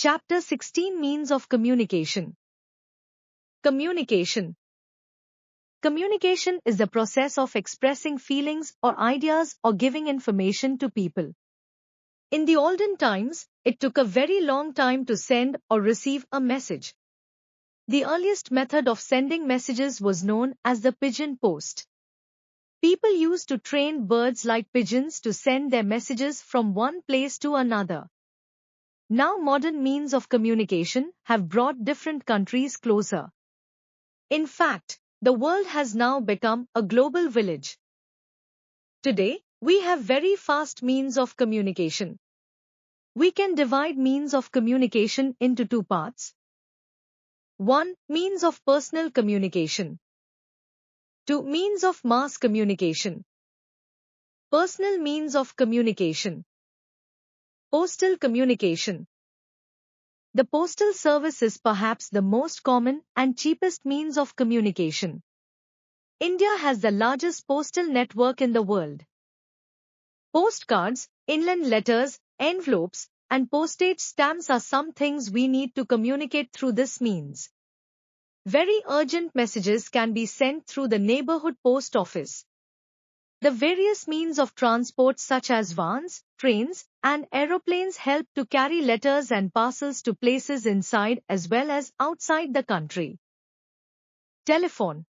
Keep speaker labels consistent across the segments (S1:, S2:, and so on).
S1: Chapter 16 Means of Communication. Communication. Communication is the process of expressing feelings or ideas or giving information to people. In the olden times, it took a very long time to send or receive a message. The earliest method of sending messages was known as the pigeon post. People used to train birds like pigeons to send their messages from one place to another. Now modern means of communication have brought different countries closer. In fact, the world has now become a global village. Today, we have very fast means of communication. We can divide means of communication into two parts. 1. Means of personal communication. 2. Means of mass communication. Personal means of communication. Postal communication. The postal service is perhaps the most common and cheapest means of communication. India has the largest postal network in the world. Postcards, inland letters, envelopes, and postage stamps are some things we need to communicate through this means. Very urgent messages can be sent through the neighborhood post office. The various means of transport such as vans, trains, and aeroplanes help to carry letters and parcels to places inside as well as outside the country. Telephone.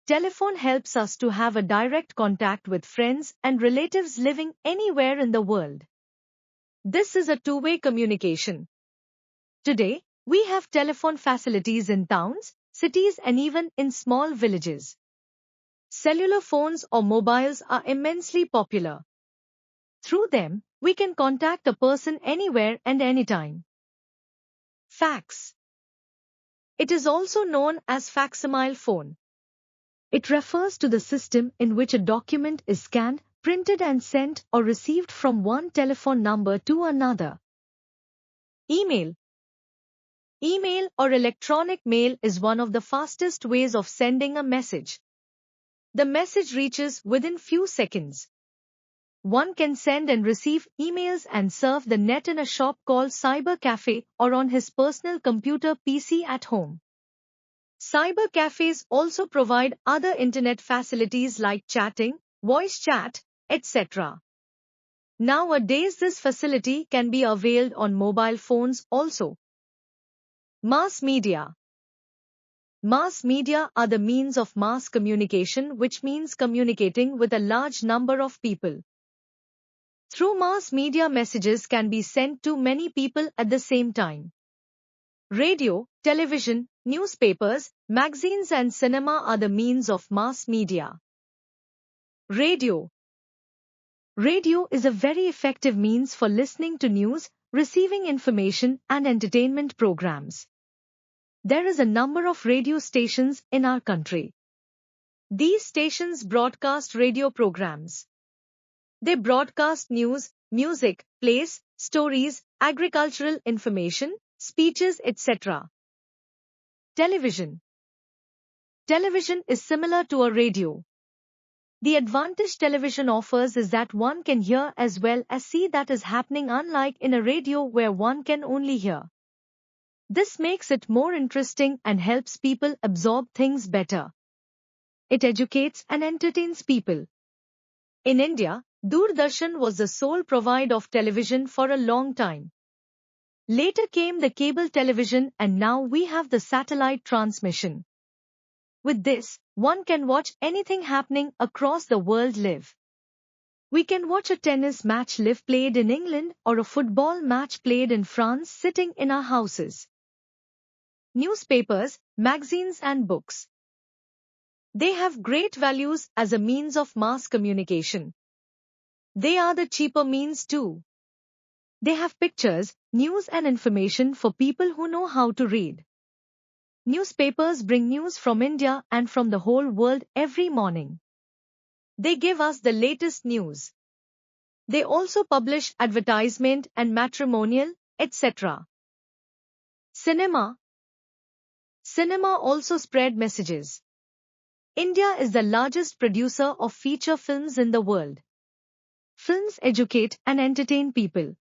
S1: Telephone helps us to have a direct contact with friends and relatives living anywhere in the world. This is a two-way communication. Today, we have telephone facilities in towns, cities, and even in small villages. Cellular phones or mobiles are immensely popular. Through them, we can contact a person anywhere and anytime. Fax. It is also known as facsimile phone. It refers to the system in which a document is scanned, printed and sent or received from one telephone number to another. Email. Email or electronic mail is one of the fastest ways of sending a message. The message reaches within few seconds. One can send and receive emails and surf the net in a shop called cyber cafe or on his personal computer PC at home. Cyber cafes also provide other internet facilities like chatting, voice chat, etc. Nowadays this facility can be availed on mobile phones also. Mass media. Mass media are the means of mass communication, which means communicating with a large number of people. Through mass media, messages can be sent to many people at the same time. Radio, television, newspapers, magazines and cinema are the means of mass media. Radio. Radio is a very effective means for listening to news, receiving information and entertainment programs. There is a number of radio stations in our country. These stations broadcast radio programs. They broadcast news, music, plays, stories, agricultural information, speeches, etc. Television. Television is similar to a radio. The advantage television offers is that one can hear as well as see that is happening, unlike in a radio where one can only hear. This makes it more interesting and helps people absorb things better. It educates and entertains people. In India, Doordarshan was the sole provider of television for a long time. Later came the cable television and now we have the satellite transmission. With this, one can watch anything happening across the world live. We can watch a tennis match live played in England or a football match played in France sitting in our houses. Newspapers, magazines and books. They have great values as a means of mass communication. They are the cheaper means too. They have pictures, news and information for people who know how to read. Newspapers bring news from India and from the whole world every morning. They give us the latest news. They also publish advertisement and matrimonial, etc. Cinema. Cinema also spread messages. India is the largest producer of feature films in the world. Films educate and entertain people.